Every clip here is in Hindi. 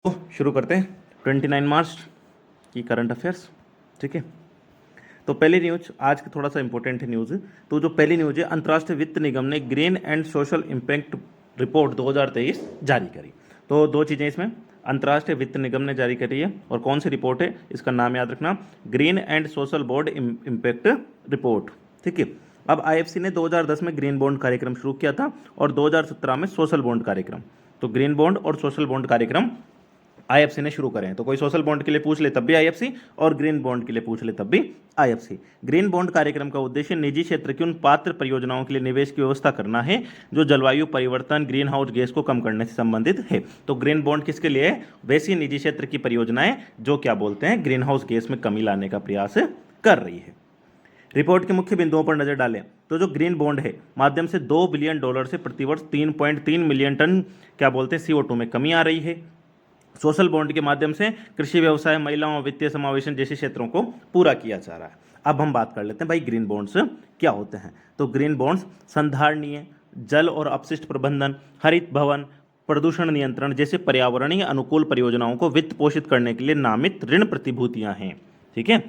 तो शुरू करते हैं 29 मार्च की करंट अफेयर्स। ठीक है, तो पहली न्यूज आज की थोड़ा सा इंपॉर्टेंट है न्यूज़। तो जो पहली न्यूज है, अंतर्राष्ट्रीय वित्त निगम ने green and social impact report 2023 जारी करी। तो दो चीज़ें इसमें, अंतर्राष्ट्रीय वित्त निगम ने जारी करी है और कौन सी रिपोर्ट है इसका नाम याद रखना, green and social board impact report. ठीक है, अब आईएफसी ने 2010 में ग्रीन बॉन्ड कार्यक्रम शुरू किया था और 2017 में सोशल बॉन्ड कार्यक्रम। तो ग्रीन बॉन्ड और सोशल बॉन्ड कार्यक्रम आईएफसी ने शुरू करें। तो कोई सोशल बॉन्ड के लिए पूछ ले तब भी आईएफसी और ग्रीन बॉन्ड के लिए पूछ ले तब भी आईएफसी। ग्रीन बॉन्ड कार्यक्रम का उद्देश्य निजी क्षेत्र की उन पात्र परियोजनाओं के लिए निवेश की व्यवस्था करना है जो जलवायु परिवर्तन, ग्रीन हाउस गैस को कम करने से संबंधित है। तो ग्रीन बॉन्ड किसके लिए है? वैसी निजी क्षेत्र की परियोजनाएं जो क्या बोलते हैं, ग्रीन हाउस गैस में कमी लाने का प्रयास कर रही है। रिपोर्ट के मुख्य बिंदुओं पर नजर डालें तो जो ग्रीन बॉन्ड है माध्यम से $2 बिलियन से प्रतिवर्ष 3.3 मिलियन टन क्या बोलते हैं CO2 में कमी आ रही है। सोशल बॉन्ड के माध्यम से कृषि, व्यवसाय, महिलाओं, वित्तीय समावेशन जैसे क्षेत्रों को पूरा किया जा रहा है। अब हम बात कर लेते हैं भाई ग्रीन बॉन्ड्स क्या होते हैं। तो ग्रीन बॉन्ड्स संधारणीय, जल और अपशिष्ट प्रबंधन, हरित भवन, प्रदूषण नियंत्रण जैसे पर्यावरणीय अनुकूल परियोजनाओं को वित्त पोषित करने के लिए नामित ऋण प्रतिभूतियां हैं। ठीक है,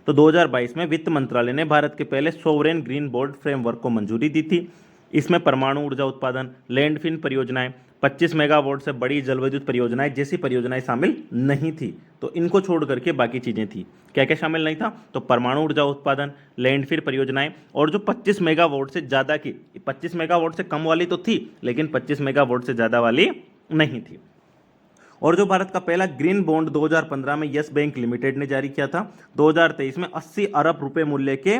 तो 2022 में वित्त मंत्रालय ने भारत के पहले सोवरेन ग्रीन बॉन्ड फ्रेमवर्क को मंजूरी दी थी। इसमें परमाणु ऊर्जा उत्पादन, लैंडफिल परियोजनाएं, 25 मेगावाट से बड़ी जलविद्युत परियोजनाएं जैसी परियोजनाएं शामिल नहीं थी। तो इनको छोड़ करके बाकी चीजें थी। क्या क्या शामिल नहीं था? तो परमाणु ऊर्जा उत्पादन, लैंडफिल परियोजनाएं और जो 25 मेगावाट से ज्यादा की, 25 मेगावाट से कम वाली तो थी लेकिन 25 मेगावाट से ज्यादा वाली नहीं थी। और जो भारत का पहला ग्रीन बॉन्ड 2015 में यस बैंक लिमिटेड ने जारी किया था। 2023 में 80 अरब रुपए मूल्य के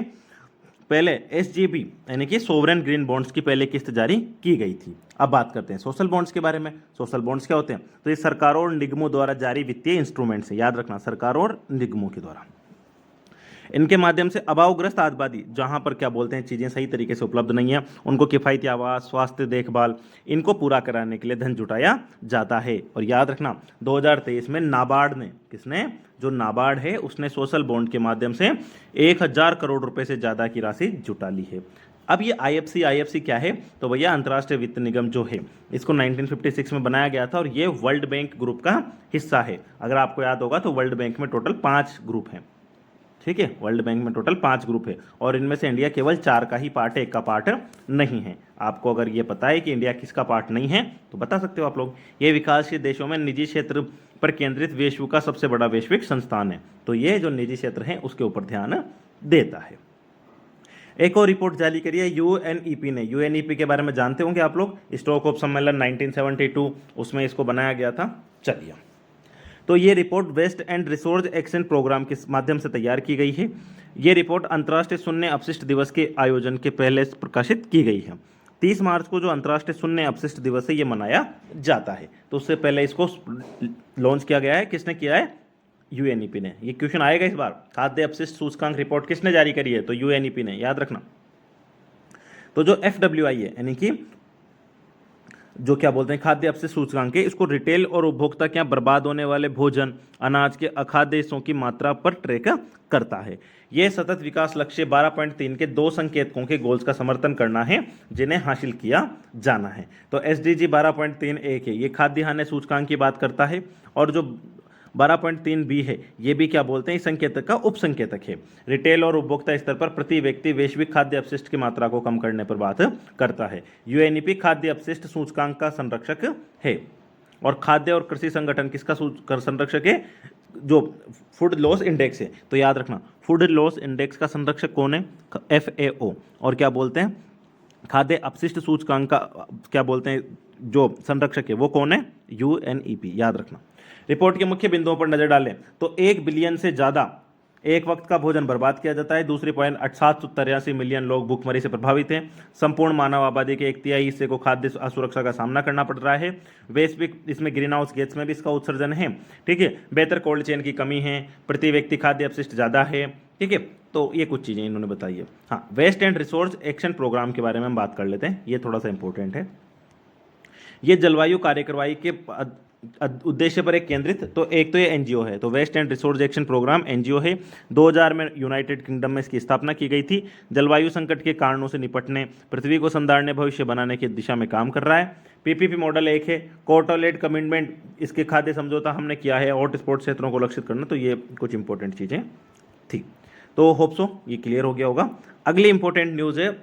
पहले SGB यानी कि सोवरेन ग्रीन बॉन्ड्स की पहले किस्त जारी की गई थी। अब बात करते हैं सोशल बॉन्ड्स के बारे में। सोशल बॉन्ड्स क्या होते हैं? तो ये सरकारों और निगमों द्वारा जारी वित्तीय इंस्ट्रूमेंट्स है, याद रखना, सरकारों और निगमों के द्वारा। इनके माध्यम से अभावग्रस्त आबादी, जहां पर क्या बोलते हैं चीजें सही तरीके से उपलब्ध नहीं है, उनको किफायती आवास, स्वास्थ्य देखभाल, इनको पूरा कराने के लिए धन जुटाया जाता है। और याद रखना 2023 में नाबार्ड ने, किसने? जो नाबार्ड है उसने सोशल बॉन्ड के माध्यम से 1000 करोड़ रुपए से ज्यादा की राशि जुटा ली है। अब ये आईएफसी क्या है? तो भैया अंतर्राष्ट्रीय वित्त निगम जो है इसको 1956 में बनाया गया था और ये वर्ल्ड बैंक ग्रुप का हिस्सा है। अगर आपको याद होगा तो वर्ल्ड बैंक में टोटल 5 ग्रुप हैं। ठीक है, वर्ल्ड बैंक में टोटल 5 ग्रुप है और इनमें से इंडिया केवल 4 का ही पार्ट है, एक का पार्ट नहीं है। आपको अगर ये पता है कि इंडिया किसका पार्ट नहीं है तो बता सकते हो आप लोग। ये विकासशील देशों में निजी क्षेत्र पर केंद्रित विश्व का सबसे बड़ा वैश्विक संस्थान है। तो ये जो निजी क्षेत्र है उसके ऊपर ध्यान देता है। एक और रिपोर्ट जारी करी है यूएनईपी ने। यूएनईपी के बारे में जानते होंगे आप लोग, स्टॉकहोम सम्मेलन 1972 उसमें इसको बनाया गया था। चलिए, तो ये report waste and resource action program के माध्यम से तैयार की गई है। ये रिपोर्ट अंतर्राष्ट्रीय शून्य अपशिष्ट दिवस के आयोजन के पहले प्रकाशित की गई है। 30 मार्च को जो अंतर्राष्ट्रीय शून्य अपशिष्ट दिवस है ये मनाया जाता है। तो उससे पहले इसको लॉन्च किया गया है। किसने किया है? यूएनईपी ने। ये क्वेश्चन आएगा इस बार, खाद्य अपशिष्ट सूचकांक रिपोर्ट किसने जारी करी है? तो यूएनईपी ने, याद रखना। तो जो FWI है यानी कि जो क्या बोलते हैं खाद्य अपशिष्ट सूचकांक है, इसको रिटेल और उपभोक्ता के यहाँ बर्बाद होने वाले भोजन, अनाज के अखाद्य हिस्सों की मात्रा पर ट्रैक करता है। यह सतत विकास लक्ष्य 12.3 के 2 संकेतकों के गोल्स का समर्थन करना है जिन्हें हासिल किया जाना है। तो SDG 12.3 एक है, ये खाद्य हानि सूचकांक की बात करता है और जो 12.3B है ये भी क्या बोलते हैं, इस संकेतक का उप संकेतक है। रिटेल और उपभोक्ता स्तर पर प्रति व्यक्ति वैश्विक खाद्य अपशिष्ट की मात्रा को कम करने पर बात करता है। यूएनईपी खाद्य अपशिष्ट सूचकांक का संरक्षक है। और खाद्य और कृषि संगठन किसका संरक्षक है? जो फूड लॉस इंडेक्स है। तो याद रखना फूड लॉस इंडेक्स का संरक्षक कौन है? FAO। और क्या बोलते हैं खाद्य अपशिष्ट सूचकांक का क्या बोलते हैं जो संरक्षक है वो कौन है? यूएनईपी, याद रखना। रिपोर्ट के मुख्य बिंदुओं पर नजर डालें तो 1 बिलियन से ज्यादा एक वक्त का भोजन बर्बाद किया जाता है। दूसरी पॉइंट 783 मिलियन लोग भूखमरी से प्रभावित हैं। संपूर्ण मानव आबादी के 1/3 हिस्से को खाद्य असुरक्षा का सामना करना पड़ रहा है। वैश्विक इसमें ग्रीन हाउस गैस में भी इसका उत्सर्जन है। ठीक है, बेहतर कोल्ड चेन की कमी है, प्रति व्यक्ति खाद्य अपशिष्ट ज्यादा है। ठीक है, तो ये कुछ चीजें इन्होंने बताई है। हाँ, waste and resource action program के बारे में हम बात कर लेते हैं, ये थोड़ा सा इंपॉर्टेंट है। ये जलवायु कार्यक्रवाही के उद्देश्य पर एक केंद्रित, तो एक तो ये एनजीओ है, तो waste and resource action program NGO है। 2000 में यूनाइटेड किंगडम में इसकी स्थापना की गई थी। जलवायु संकट के कारणों से निपटने, पृथ्वी को संधारने, भविष्य बनाने की दिशा में काम कर रहा है। पीपीपी मॉडल एक है, कोर्टोलेट कमिटमेंट, इसके खाद्य समझौता हमने किया है, हॉटस्पॉट क्षेत्रों को लक्षित करना, तो ये कुछ इंपॉर्टेंट चीज़ें थी। तो होप सो ये क्लियर हो गया होगा। अगली इंपॉर्टेंट न्यूज़ है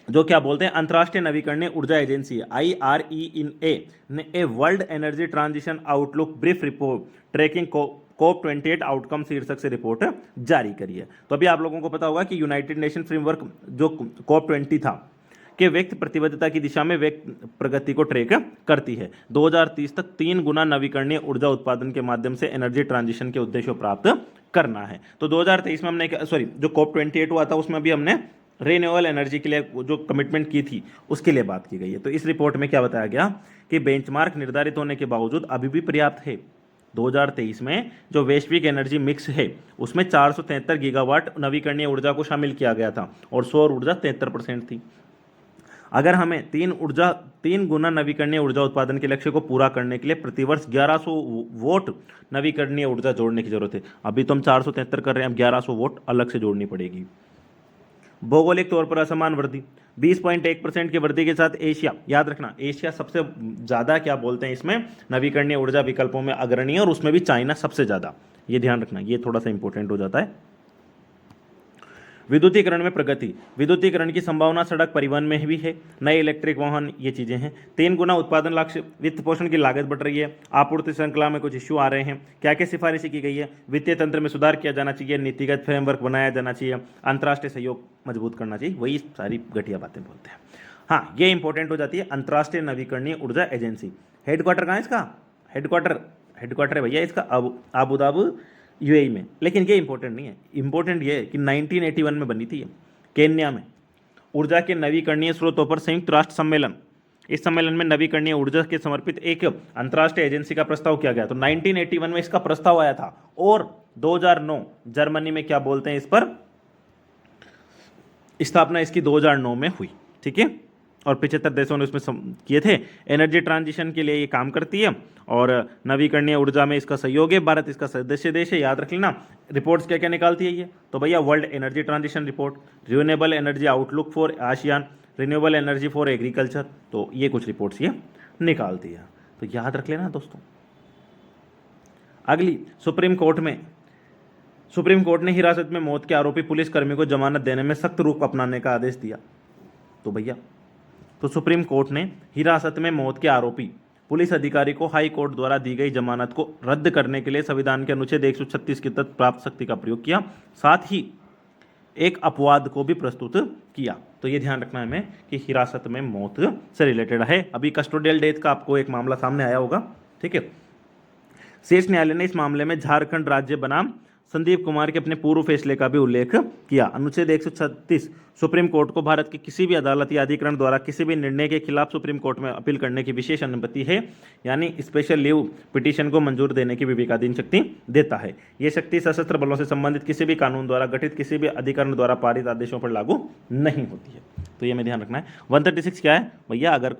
जो क्या बोलते हैं, अंतर्राष्ट्रीय नवीकरणीय ऊर्जा एजेंसी IRENA ने a world energy transition outlook brief report tracking COP28 outcome शीर्षक से रिपोर्ट जारी करी है। तो अभी आप लोगों को पता होगा कि यूनाइटेड नेशन फ्रेमवर्क जो COP20 था कि व्यक्त प्रतिबद्धता की दिशा में व्यक्त प्रगति को ट्रैक करती है। 2030 तक 3 गुना नवीकरणीय ऊर्जा उत्पादन के माध्यम से एनर्जी ट्रांजिशन के उद्देश्यों प्राप्त करना है। तो 2023 में हमने जो COP28 हुआ था उसमें भी हमने रिन्यूएबल एनर्जी के लिए जो कमिटमेंट की थी उसके लिए बात की गई है। तो इस रिपोर्ट में क्या बताया गया कि बेंचमार्क निर्धारित होने के बावजूद अभी भी पर्याप्त है। 2023 में जो वैश्विक एनर्जी मिक्स है उसमें 473 गीगावाट नवीकरणीय ऊर्जा को शामिल किया गया था और सौर ऊर्जा 73% थी। अगर हमें 3 गुना नवीकरणीय ऊर्जा उत्पादन के लक्ष्य को पूरा करने के लिए प्रतिवर्ष 1100 वोट नवीकरणीय ऊर्जा जोड़ने की जरूरत है। अभी तो हम 473 कर रहे हैं, अब 1100 वोट अलग से जोड़नी पड़ेगी। भौगोलिक तौर पर असमान वृद्धि, 20.1% की वृद्धि के साथ एशिया, याद रखना एशिया सबसे ज़्यादा क्या बोलते हैं इसमें नवीकरणीय ऊर्जा विकल्पों में अग्रणी है, और उसमें भी चाइना सबसे ज़्यादा, ये ध्यान रखना, ये थोड़ा सा इंपॉर्टेंट हो जाता है। विद्युतीकरण में प्रगति, विद्युतीकरण की संभावना सड़क परिवहन में भी है, नए इलेक्ट्रिक वाहन, ये चीज़ें हैं। 3 गुना उत्पादन लक्ष्य, वित्त पोषण की लागत बढ़ रही है, आपूर्ति श्रृंखला में कुछ इश्यू आ रहे हैं, क्या क्या सिफारिशें की गई है, वित्तीय तंत्र में सुधार किया जाना चाहिए, नीतिगत फ्रेमवर्क बनाया जाना चाहिए, अंतर्राष्ट्रीय सहयोग मजबूत करना चाहिए, वही सारी घटिया बातें बोलते हैं। हाँ, ये इंपॉर्टेंट हो जाती है अंतर्राष्ट्रीय नवीकरणीय ऊर्जा एजेंसी। हेडक्वार्टर कहाँ है इसका, हेडक्वार्टर है भैया इसका अबू धाबी UAE में, लेकिन ये इंपॉर्टेंट नहीं है। इंपॉर्टेंट ये है कि 1981 में बनी थी ये, केन्या में। ऊर्जा के नवीकरणीय स्रोतों पर संयुक्त राष्ट्र सम्मेलन, इस सम्मेलन में नवीकरणीय ऊर्जा के समर्पित एक अंतर्राष्ट्रीय एजेंसी का प्रस्ताव किया गया। तो 1981 में इसका प्रस्ताव आया था, और 2009 जर्मनी में क्या बोलते हैं इस पर स्थापना इसकी 2009 में हुई, ठीक है। और 75 देशों ने उसमें किए थे। एनर्जी ट्रांजिशन के लिए ये काम करती है और नवीकरणीय ऊर्जा में इसका सहयोग है। भारत इसका सदस्य देश है, याद रख लेना। रिपोर्ट्स क्या क्या निकालती है ये, तो भैया world energy transition report, renewable energy outlook for ASEAN, renewable energy for agriculture, तो ये कुछ रिपोर्ट्स ये निकालती है, तो याद रख लेना दोस्तों। अगली, सुप्रीम कोर्ट ने हिरासत में मौत के आरोपी पुलिसकर्मी को जमानत देने में सख्त रुख अपनाने का आदेश दिया। तो भैया, तो सुप्रीम कोर्ट ने हिरासत में मौत के आरोपी पुलिस अधिकारी को हाई कोर्ट द्वारा दी गई जमानत को रद्द करने के लिए संविधान के अनुच्छेद 136 के तहत प्राप्त शक्ति का प्रयोग किया, साथ ही एक अपवाद को भी प्रस्तुत किया। तो ये ध्यान रखना है हमें कि हिरासत में मौत से रिलेटेड है। अभी कस्टोडियल डेथ का आपको एक मामला सामने आया होगा, ठीक है। शीर्ष न्यायालय ने इस मामले में झारखंड राज्य बनाम संदीप कुमार के अपने पूर्व फैसले का भी उल्लेख किया। अनुच्छेद 136 सुप्रीम कोर्ट को भारत की किसी भी अदालत या अधिकरण द्वारा किसी भी निर्णय के खिलाफ सुप्रीम कोर्ट में अपील करने की विशेष अनुमति है, यानी स्पेशल लीव पिटीशन को मंजूर देने की विवेकाधीन शक्ति देता है। यह शक्ति सशस्त्र बलों से संबंधित किसी भी कानून द्वारा गठित किसी भी अधिकरण द्वारा पारित आदेशों पर लागू नहीं होती है। तो ये में ध्यान रखना है। 136 क्या है भैया, अगर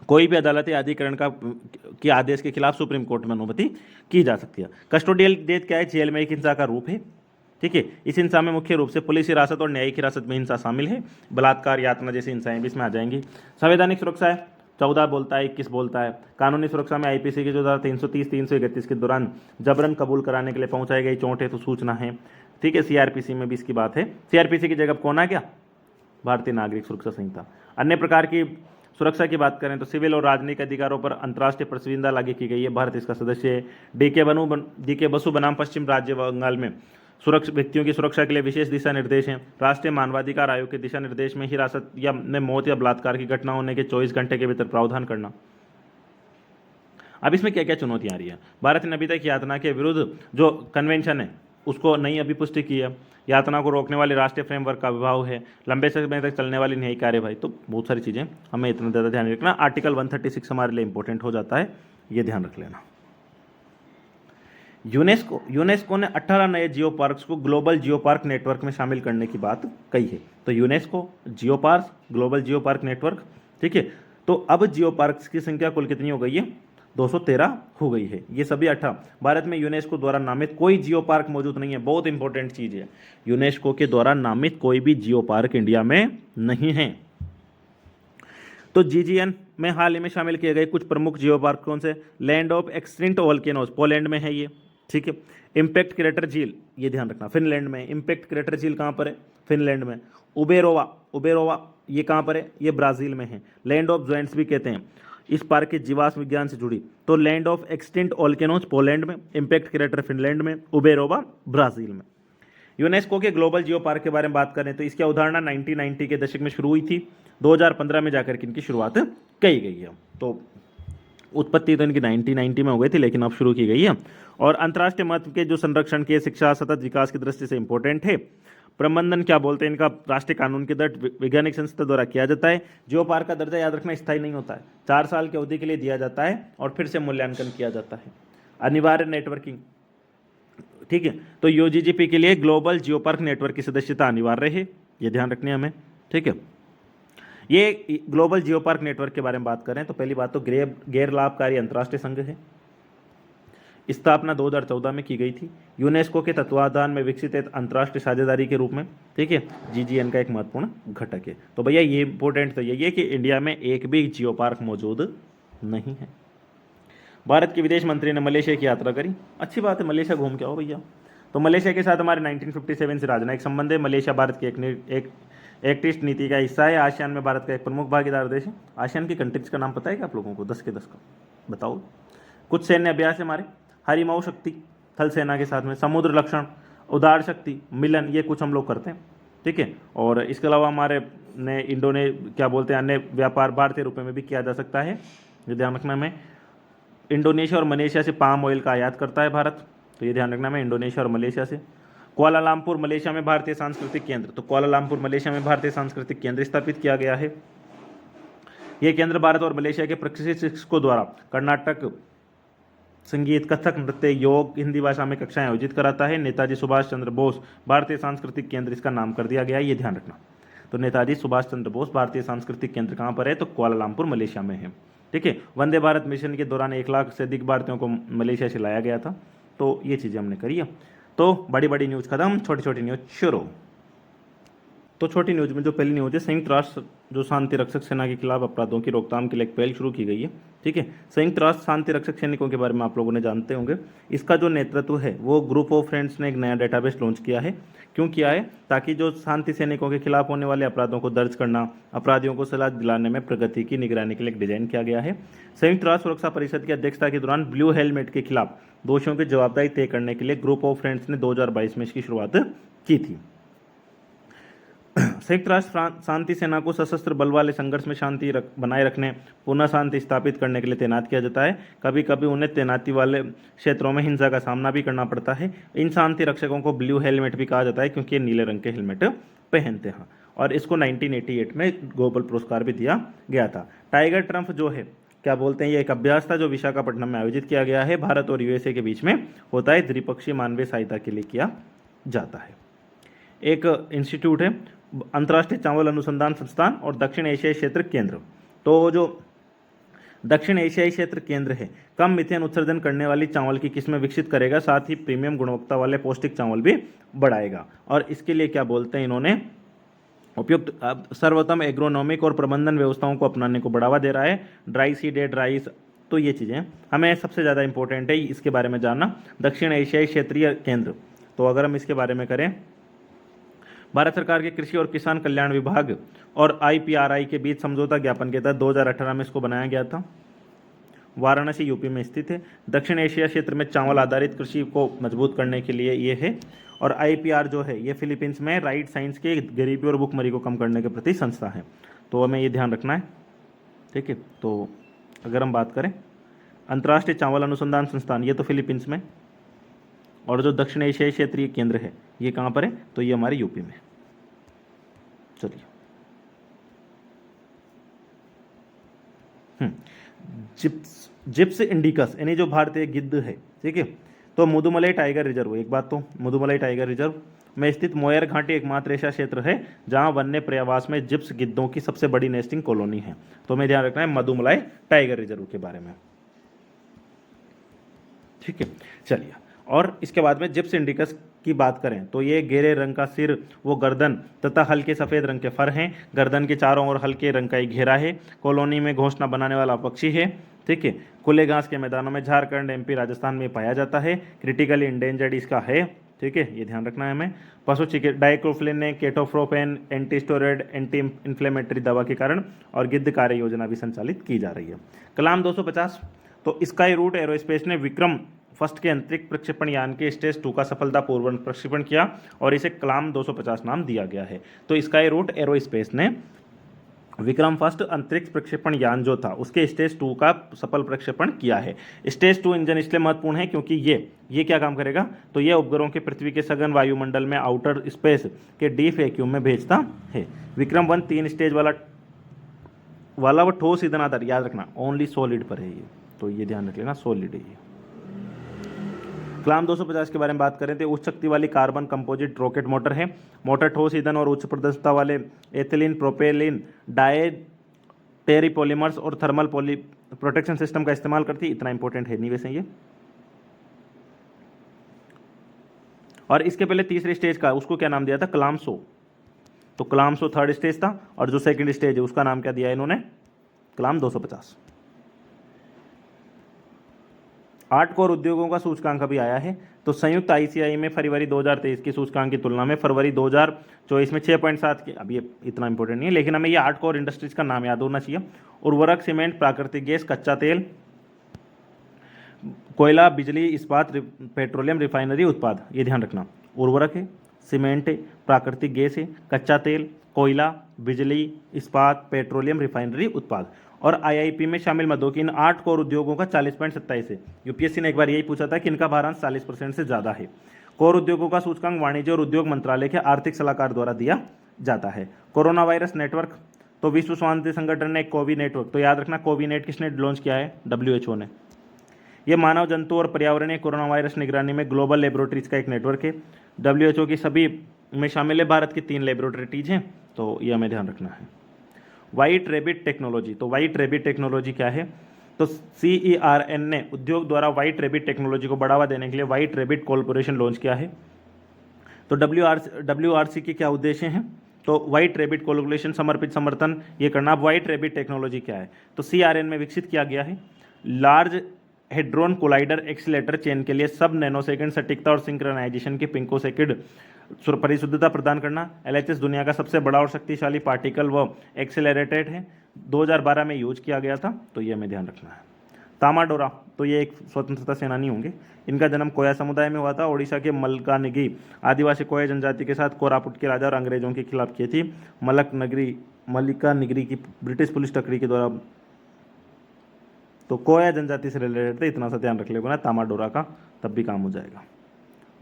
कोई भी अदालत या अधिकरण के आदेश के खिलाफ सुप्रीम कोर्ट में अनुमति की जा सकती है। कस्टोडियल डेथ क्या है, जेल में एक हिंसा का रूप है, ठीक है। इस हिंसा में मुख्य रूप से पुलिस हिरासत और न्यायिक हिरासत में हिंसा शामिल है। बलात्कार, यातना जैसी हिंसाएं भी इसमें आ जाएंगी। संवैधानिक सुरक्षा है, 14 बोलता है, 21 बोलता है। कानूनी सुरक्षा में IPC की जो धारा 330, 331 के दौरान जबरन कबूल कराने के लिए पहुंचाई गई चोट है तो सूचना है, ठीक है। CRPC में भी इसकी बात है। CRPC की जगह कौन आ गया, भारतीय नागरिक सुरक्षा संहिता। अन्य प्रकार की सुरक्षा की बात करें तो सिविल और राजनीतिक अधिकारों पर अंतर्राष्ट्रीय प्रतिबंध लागू की गई है, भारत इसका सदस्य है। DK बसु बनाम पश्चिम राज्य बंगाल में व्यक्तियों की सुरक्षा के लिए विशेष दिशा निर्देश हैं। राष्ट्रीय मानवाधिकार आयोग के दिशा निर्देश में हिरासत या में मौत या बलात्कार की घटना होने के 24 घंटे के भीतर प्रावधान करना। अब इसमें क्या क्या चुनौतियां आ रही है। भारत ने अभी तक यातना के विरुद्ध जो कन्वेंशन है उसको नहीं अभी पुष्टि की है। यातना को रोकने वाले राष्ट्रीय फ्रेमवर्क का अभाव है। लंबे समय तक चलने वाली न्यायिक कार्यवाही, तो बहुत सारी चीज़ें हमें इतना ज़्यादा ध्यान रखना। आर्टिकल 136 हमारे लिए इंपॉर्टेंट हो जाता है, ये ध्यान रख लेना। यूनेस्को ने 18 नए जियो पार्क्स को ग्लोबल जियो पार्क नेटवर्क में शामिल करने की बात कही है। तो UNESCO geo park, global geo park network, ठीक है। तो अब जियो पार्क्स की संख्या कुल कितनी हो गई है, 213 हो गई है। ये सभी 18। भारत में यूनेस्को द्वारा नामित कोई जियो पार्क मौजूद नहीं है, बहुत इंपॉर्टेंट चीज है। यूनेस्को के द्वारा नामित कोई भी जियो पार्क इंडिया में नहीं है। तो जीजीएन में हाल ही में शामिल किए गए कुछ प्रमुख जियो पार्क कौन से? Land of extinct volcanoes, Poland में है ये, ठीक है। इम्पैक्ट क्रेटर झील, ये ध्यान रखना, फिनलैंड में। इम्पैक्ट क्रेटर झील कहाँ पर है? फिनलैंड में। उबेरोवा, उबेरोवा ये कहाँ पर है? ये ब्राजील में है। लैंड ऑफ जॉइंट्स भी कहते हैं इस पार्क के जीवाश्म विज्ञान से जुड़ी। तो land of extinct volcanoes Poland में, इम्पैक्ट क्रेटर फिनलैंड में, उबेरोवा ब्राजील में। यूनेस्को के ग्लोबल जियो पार्क के बारे में बात करें तो इसकी अवधारणा 1990 के दशक में शुरू हुई थी, 2015 में जाकर के इनकी शुरुआत की गई है। तो उत्पत्ति तो इनकी 1990 में हो गई थी, लेकिन अब शुरू की गई है। और अंतर्राष्ट्रीय महत्व के जो संरक्षण के, शिक्षा, सतत विकास की दृष्टि से इंपॉर्टेंट है। प्रबंधन क्या बोलते हैं इनका? राष्ट्रीय कानून के तहत वैज्ञानिक संस्था द्वारा किया जाता है। जियो पार्क का दर्जा याद रखना स्थायी नहीं होता है, 4 साल की अवधि के लिए दिया जाता है और फिर से मूल्यांकन किया जाता है। अनिवार्य नेटवर्किंग, ठीक है। तो यूजीजीपी के लिए ग्लोबल जियो पार्क नेटवर्क की सदस्यता अनिवार्य है, ये ध्यान रखनी है हमें, ठीक है। ये ग्लोबल जियो पार्क नेटवर्क के बारे में बात करें तो पहली बात तो गैर लाभकारी अंतर्राष्ट्रीय संघ है। स्थापना 2014 में की गई थी, यूनेस्को के तत्वाधान में विकसित एक अंतर्राष्ट्रीय साझेदारी के रूप में, ठीक है। जीजीएन का एक महत्वपूर्ण घटक है। तो भैया ये इंपॉर्टेंट तो यही है कि इंडिया में एक भी जियो पार्क मौजूद नहीं है। भारत के विदेश मंत्री ने मलेशिया की यात्रा करी, अच्छी बात है, मलेशिया घूम के आओ भैया। तो मलेशिया के साथ हमारे 1957 से राजनयिक संबंध है। मलेशिया भारत की एक एक्ट ईस्ट नीति का हिस्सा है। आसियान में भारत का एक प्रमुख भागीदार देश है। आसियान की कंट्रीज का नाम पता है क्या आप लोगों को? 10 के 10 का बताओ। कुछ सैन्य अभ्यास है हमारे, हरिमाऊ शक्ति थल सेना के साथ में, समुद्र लक्षण, उदार शक्ति, मिलन, ये कुछ हम लोग करते हैं, ठीक है। और इसके अलावा हमारे ने क्या बोलते हैं, अन्य व्यापार भारतीय रुपये में भी किया जा सकता है, ये ध्यान रखना हमें। इंडोनेशिया और मलेशिया से पाम ऑयल का आयात करता है भारत, तो ये ध्यान रखना हमें, इंडोनेशिया और मलेशिया से। कुआलालंपुर मलेशिया में भारतीय सांस्कृतिक केंद्र, तो कुआलालंपुर मलेशिया में भारतीय सांस्कृतिक केंद्र स्थापित किया गया है। यह केंद्र भारत और मलेशिया के प्रशिक्षित शिक्षकों द्वारा कर्नाटक संगीत, कथक नृत्य, योग, हिंदी भाषा में कक्षाएं आयोजित कराता है। नेताजी सुभाष चंद्र बोस भारतीय सांस्कृतिक केंद्र इसका नाम कर दिया गया है, ये ध्यान रखना। तो नेताजी सुभाष चंद्र बोस भारतीय सांस्कृतिक केंद्र कहाँ पर है? तो कुआलालंपुर मलेशिया में है, ठीक है। वंदे भारत मिशन के दौरान 1 लाख से अधिक भारतीयों को मलेशिया से लाया गया था। तो ये चीज़ें हमने करी है। तो बड़ी बड़ी न्यूज़ खत्म, छोटी छोटी न्यूज़ शुरू। तो छोटी न्यूज़ में जो पहली न्यूज़ है, संयुक्त राष्ट्र जो शांति रक्षक सेना के खिलाफ अपराधों की रोकथाम के लिए एक पहल शुरू की गई है, ठीक है। संयुक्त राष्ट्र शांति रक्षक सैनिकों के बारे में आप लोगों ने जानते होंगे। इसका जो नेतृत्व है वो ग्रुप ऑफ फ्रेंड्स ने एक नया डेटाबेस लॉन्च किया है। क्यों किया है? ताकि जो शांति सैनिकों के खिलाफ होने वाले अपराधों को दर्ज करना, अपराधियों को सलाह दिलाने में प्रगति की निगरानी के लिए एक डिजाइन किया गया है। संयुक्त राष्ट्र सुरक्षा परिषद की अध्यक्षता के दौरान ब्लू हेलमेट के खिलाफ दोषियों की जवाबदारी तय करने के लिए ग्रुप ऑफ फ्रेंड्स ने 2022 में इसकी शुरुआत की थी। संयुक्त राष्ट्र शांति सेना को सशस्त्र बल वाले संघर्ष में शांति बनाए रखने, पुनः शांति स्थापित करने के लिए तैनात किया जाता है। कभी कभी उन्हें तैनाती वाले क्षेत्रों में हिंसा का सामना भी करना पड़ता है। इन शांति रक्षकों को ब्लू हेलमेट भी कहा जाता है क्योंकि ये नीले रंग के हेलमेट पहनते हैं। और इसको 1988 में ग्लोबल पुरस्कार भी दिया गया था। टाइगर ट्रम्प जो है, क्या बोलते हैं, ये एक अभ्यास था जो विशाखापट्टनम में आयोजित किया गया है। भारत और यूएसए के बीच में होता है, द्विपक्षीय मानवीय सहायता के लिए किया जाता है। एक इंस्टीट्यूट है अंतर्राष्ट्रीय चावल अनुसंधान संस्थान और दक्षिण एशियाई क्षेत्र केंद्र। तो जो दक्षिण एशियाई क्षेत्र केंद्र है, कम मीथेन उत्सर्जन करने वाली चावल की किस्में विकसित करेगा, साथ ही प्रीमियम गुणवत्ता वाले पौष्टिक चावल भी बढ़ाएगा। और इसके लिए क्या बोलते हैं, इन्होंने उपयुक्त सर्वोत्तम एग्रोनॉमिक और प्रबंधन व्यवस्थाओं को अपनाने को बढ़ावा दे रहा है। ड्राई सीडेड राइस, तो ये चीज़ें हमें सबसे ज़्यादा इंपॉर्टेंट है इसके बारे में जानना। दक्षिण एशियाई क्षेत्रीय केंद्र, तो अगर हम इसके बारे में करें, भारत सरकार के कृषि और किसान कल्याण विभाग और IPRI के बीच समझौता ज्ञापन के तहत 2018 में इसको बनाया गया था। वाराणसी यूपी में स्थित है। दक्षिण एशिया क्षेत्र में चावल आधारित कृषि को मजबूत करने के लिए ये है। और IPR जो है ये फिलीपींस में राइट साइंस के गरीबी और भुखमरी को कम करने के प्रति संस्था है। तो हमें ये ध्यान रखना है, ठीक है। तो अगर हम बात करें अंतर्राष्ट्रीय चावल अनुसंधान संस्थान, ये तो फिलीपींस में, और जो दक्षिण एशियाई क्षेत्रीय केंद्र है ये कहाँ पर है, तो ये हमारे यूपी में। चलिए, जिप्स इंडिकस यानी जो भारतीय गिद्ध है, ठीक है। तो मुदुमलाई टाइगर रिजर्व, एक बात तो मुदुमलाई टाइगर रिजर्व में स्थित मोयर घाटी एकमात्र ऐसा क्षेत्र है जहां वन्य पर्यावास में जिप्स गिद्धों की सबसे बड़ी नेस्टिंग कॉलोनी है। तो हमें ध्यान रखना है मुदुमलाई टाइगर रिजर्व के बारे में। ठीक है, चलिए। और इसके बाद में जिप्स इंडिकस की बात करें तो ये गहरे रंग का सिर, वो गर्दन तथा हल्के सफ़ेद रंग के फर हैं। गर्दन के चारों ओर हल्के रंग का एक घेरा है। कॉलोनी में घोंसला बनाने वाला पक्षी है। ठीक है, खुले घास के मैदानों में झारखंड, एमपी, राजस्थान में पाया जाता है। क्रिटिकली इंडेंजर्ड इसका है। ठीक है, ये ध्यान रखना है हमें। पशु चिकित्सा डाइक्लोफिलिन ने केटोफ्रोपेन एंटीस्टोरेड एंटी इन्फ्लेमेटरी दवा के कारण और गिद्ध कार्य योजना भी संचालित की जा रही है। कलाम 250, तो स्काई रूट एरोस्पेस ने विक्रम फर्स्ट के अंतरिक्ष प्रक्षेपण यान के स्टेज 2 का सफलतापूर्वक प्रक्षेपण किया और इसे कलाम 250 नाम दिया गया है। तो स्काई रूट एरोस्पेस ने विक्रम फर्स्ट अंतरिक्ष प्रक्षेपण यान जो था उसके स्टेज 2 का सफल प्रक्षेपण किया है। स्टेज 2 इंजन इसलिए महत्वपूर्ण है क्योंकि ये क्या काम करेगा, तो ये उपग्रहों के पृथ्वी के सघन वायुमंडल में आउटर स्पेस के डीप वैक्यूम में भेजता है। विक्रम 1 3 स्टेज वाला वो ठोस ईंधन आधार, याद रखना ओनली सॉलिड पर है ये, तो ये ध्यान रख लेना, सॉलिड है ये। कलाम 250 के बारे में बात करें तो उच्च शक्ति वाली कार्बन कंपोजिट रॉकेट मोटर है। मोटर ठोस ईंधन और उच्च प्रदर्शनता वाले एथिलीन, प्रोपेलिन, डाई टेरिपॉलीमर्स और थर्मल प्रोटेक्शन सिस्टम का इस्तेमाल करती है। इतना इंपॉर्टेंट है नहीं वैसे ये। और इसके पहले तीसरे स्टेज का उसको क्या नाम दिया था, कलाम 100। तो कलाम 100 थर्ड स्टेज था और जो सेकंड स्टेज है उसका नाम क्या दिया इन्होंने, कलाम 250। 8 कोर उद्योगों का सूचकांक अभी आया है। तो संयुक्त आईसीआई में फरवरी 2023 की सूचकांक की तुलना में फरवरी 2024 में 6.7 की, अब ये इतना इंपॉर्टेंट नहीं है लेकिन हमें ये 8 कोर इंडस्ट्रीज का नाम याद होना चाहिए। उर्वरक, सीमेंट, प्राकृतिक गैस, कच्चा तेल, कोयला, बिजली, इस्पात, पेट्रोलियम, रिफाइनरी उत्पाद, ये ध्यान रखना। उर्वरक है, सीमेंट है, प्राकृतिक गैस है, कच्चा तेल, कोयला, बिजली, इस्पात, पेट्रोलियम, रिफाइनरी उत्पाद। और आईआईपी में शामिल मदों की इन 8 कोर उद्योगों का 40.27 है। यूपीएससी ने एक बार यही पूछा था कि इनका भारांश 40% से ज़्यादा है। कोर उद्योगों का सूचकांक वाणिज्य और उद्योग मंत्रालय के आर्थिक सलाहकार द्वारा दिया जाता है। कोरोना वायरस नेटवर्क, तो विश्व स्वास्थ्य संगठन ने कोवी नेटवर्क, तो याद रखना कोवीनेट किसने लॉन्च किया है, WHO ने। यह मानव, जंतु और पर्यावरणीय कोरोना वायरस निगरानी में ग्लोबल लेबोरेटरीज का एक नेटवर्क है। WHO की सभी में शामिल है। भारत की 3 लेबोरेटरीज हैं, तो यह हमें ध्यान रखना है। व्हाइट रैबिट टेक्नोलॉजी, तो व्हाइट रैबिट टेक्नोलॉजी क्या है, तो CERN ने उद्योग द्वारा व्हाइट रैबिट टेक्नोलॉजी को बढ़ावा देने के लिए व्हाइट रैबिट कॉर्पोरेशन लॉन्च किया है। तो WRC के क्या उद्देश्य हैं, तो व्हाइट रैबिट कोलैबोरेशन समर्पित समर्थन ये करना। अब व्हाइट रैबिट टेक्नोलॉजी क्या है, तो CERN में विकसित किया गया है। Large hadron collider accelerator chain के लिए सब नैनोसेकंड सटीकता और सिंक्रोनाइजेशन के पिकोसेकंड परिशुद्धता प्रदान करना। LHS दुनिया का सबसे बड़ा और शक्तिशाली पार्टिकल व एक्सेलरेटेड है। 2012 में यूज किया गया था, तो ये हमें ध्यान रखना है। तामाडोरा, तो ये एक स्वतंत्रता सेनानी होंगे। इनका जन्म कोया समुदाय में हुआ था। ओडिशा के मलकानगिरी आदिवासी कोया जनजाति के साथ कोरापुट के राजा और अंग्रेजों के खिलाफ की थी। मलिकानगिरी की ब्रिटिश पुलिस टकरी के द्वारा, तो कोया जनजाति से रिलेटेड थे। इतना सा ध्यान रख लेगा ना तामाडोरा का, तब भी काम हो जाएगा।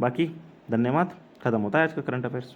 बाकी धन्यवाद। खत्म होता है आज का करंट अफेयर्स।